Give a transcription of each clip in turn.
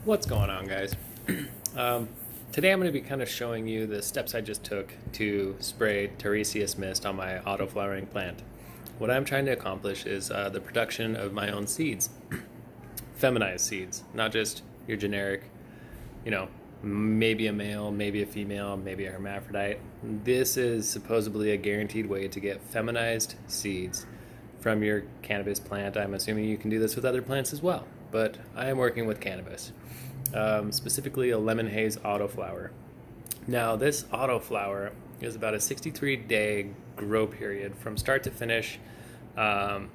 What's going on, guys? Today I'm going to be kind of showing you the steps I just took to spray tiresias mist on my auto-flowering plant. What I'm trying to accomplish is the production of my own seeds, feminized seeds, not just your generic, maybe a male, maybe a female, maybe a hermaphrodite. This is supposedly a guaranteed way to get feminized seeds from your cannabis plant. I'm assuming you can do this with other plants as well, but I am working with cannabis. Specifically a lemon haze autoflower. Now this autoflower is about a 63-day grow period from start to finish, but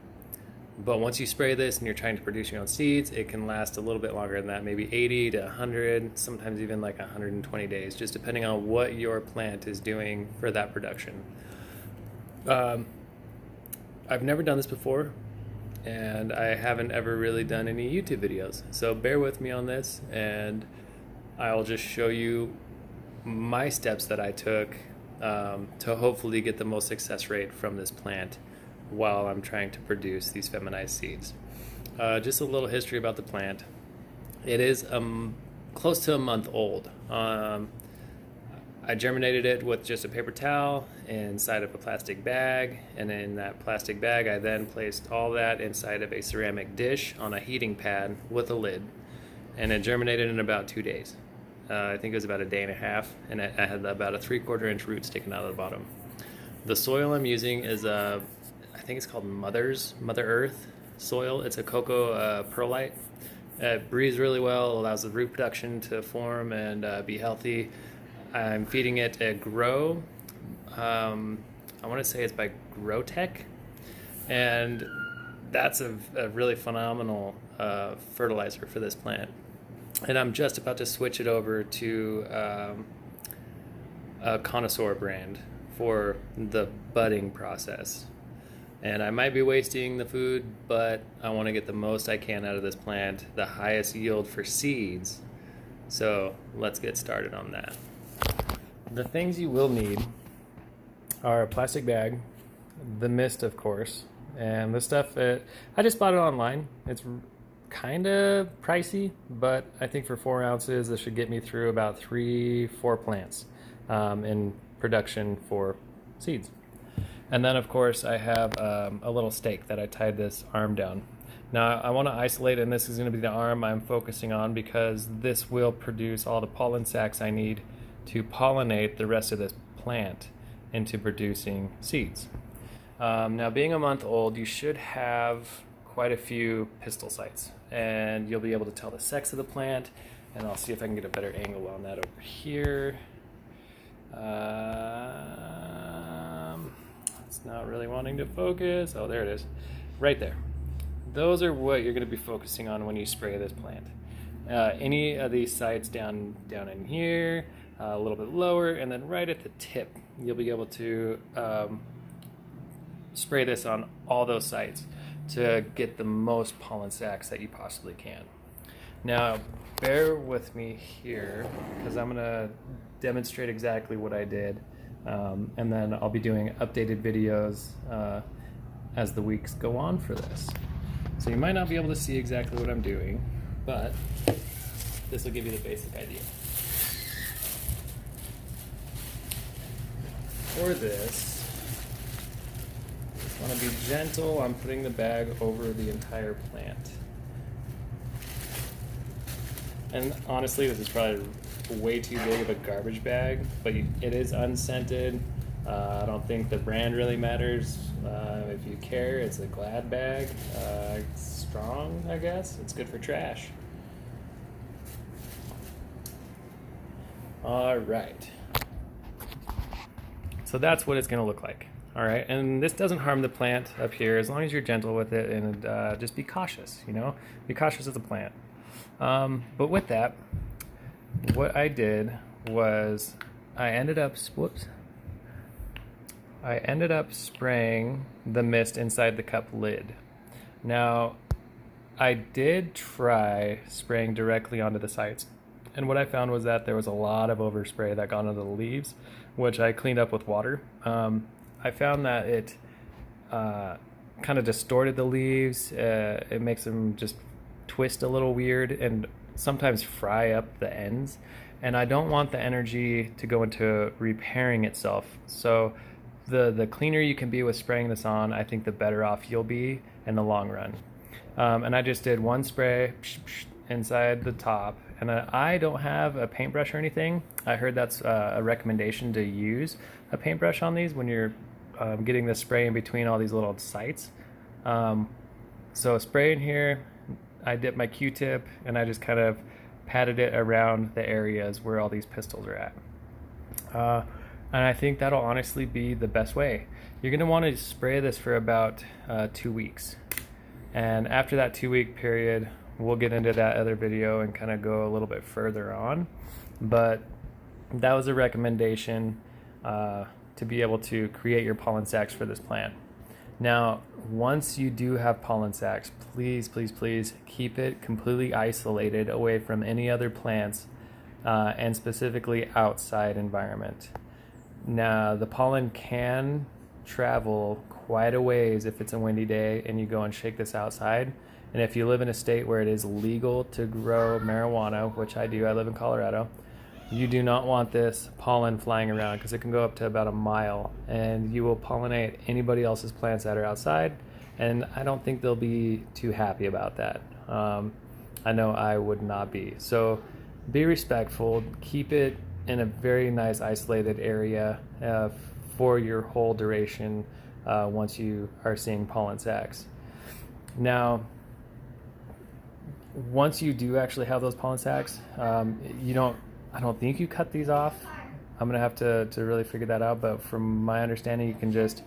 once you spray this and you're trying to produce your own seeds, it can last a little bit longer than that, maybe 80 to 100, sometimes even like 120 days, just depending on what your plant is doing for that production. I've never done this before, and I haven't ever really done any YouTube videos, so bear with me on this, and I'll just show you my steps that I took to hopefully get the most success rate from this plant while I'm trying to produce these feminized seeds. Just a little history about the plant. It is close to a month old. I germinated it with just a paper towel inside of a plastic bag, and in that plastic bag I then placed all that inside of a ceramic dish on a heating pad with a lid, and it germinated in about 2 days. I think it was about a day and a half, and I had about a 3/4 inch root sticking out of the bottom. The soil I'm using is I think it's called Mother Earth soil. It's a cocoa perlite. It breathes really well, allows the root production to form and be healthy. I'm feeding it a Grow. I want to say it's by Growtech, and that's a really phenomenal fertilizer for this plant. And I'm just about to switch it over to a Connoisseur brand for the budding process. And I might be wasting the food, but I want to get the most I can out of this plant, the highest yield for seeds. So let's get started on that. The things you will need are a plastic bag, the mist, of course, and the stuff I just bought it online. It's kind of pricey, but I think for 4 ounces this should get me through about 3-4 plants in production for seeds. And then of course I have a little stake that I tied this arm down. Now I want to isolate, and this is going to be the arm I'm focusing on because this will produce all the pollen sacs I need to pollinate the rest of this plant into producing seeds. Now being a month old, you should have quite a few pistil sites, and you'll be able to tell the sex of the plant, and I'll see if I can get a better angle on that over here. It's not really wanting to focus. Oh, there it is, right there. Those are what you're going to be focusing on when you spray this plant. Any of these sites down in here, a little bit lower, and then right at the tip, you'll be able to spray this on all those sites to get the most pollen sacs that you possibly can. Now, bear with me here because I'm going to demonstrate exactly what I did, and then I'll be doing updated videos as the weeks go on for this. So you might not be able to see exactly what I'm doing, but this will give you the basic idea. For this, just want to be gentle. I'm putting the bag over the entire plant. And honestly, this is probably way too big of a garbage bag, but it is unscented. I don't think the brand really matters. If you care, it's a Glad bag. It's strong, I guess. It's good for trash. All right. So that's what it's going to look like. All right, and this doesn't harm the plant up here as long as you're gentle with it, and just be cautious, be cautious of the plant. But with that, what I did was I ended up spraying the mist inside the cup lid. Now, I did try spraying directly onto the sites, and what I found was that there was a lot of overspray that got onto the leaves, which I cleaned up with water. I found that it kind of distorted the leaves. It makes them just twist a little weird, and sometimes fry up the ends, and I don't want the energy to go into repairing itself. So the cleaner you can be with spraying this on, I think the better off you'll be in the long run. And I just did one spray inside the top, and I don't have a paintbrush or anything. I heard that's a recommendation to use a paintbrush on these when you're getting the spray in between all these little sites. So spray in here, I dipped my Q-tip and I just kind of patted it around the areas where all these pistils are at. And I think that'll honestly be the best way. You're gonna wanna spray this for about 2 weeks. And after that 2-week period, we'll get into that other video and kind of go a little bit further on. But that was a recommendation to be able to create your pollen sacs for this plant. Now, once you do have pollen sacs, please, please, please keep it completely isolated away from any other plants and specifically outside environment. Now, the pollen can travel quite a ways if it's a windy day and you go and shake this outside. And if you live in a state where it is legal to grow marijuana, which I do, I live in Colorado, you do not want this pollen flying around because it can go up to about a mile and you will pollinate anybody else's plants that are outside, and I don't think they'll be too happy about that. I know I would not be. So be respectful, keep it in a very nice isolated area for your whole duration once you are seeing pollen sacs. Now, once you do actually have those pollen sacs, I don't think you cut these off. I'm gonna have to really figure that out, but from my understanding, you can just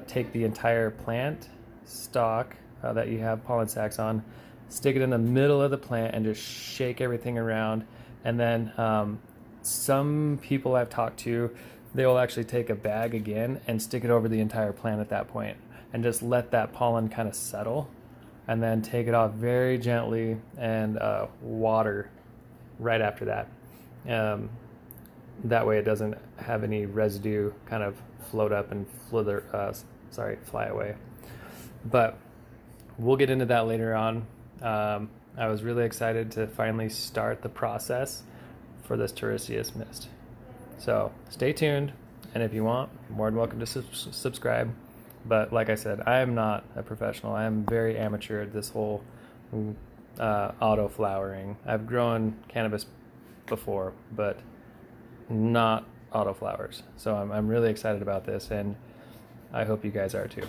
take the entire plant stalk that you have pollen sacs on, stick it in the middle of the plant and just shake everything around. And then some people I've talked to, they will actually take a bag again and stick it over the entire plant at that point and just let that pollen kind of settle, and then take it off very gently and water right after that. That way it doesn't have any residue kind of float up and fly away. But we'll get into that later on. I was really excited to finally start the process for this tiresias mist. So stay tuned, and if you want, more than welcome to subscribe. But like I said, I am not a professional. I am very amateur at this whole auto flowering. I've grown cannabis before, but not auto flowers. So I'm really excited about this, and I hope you guys are too.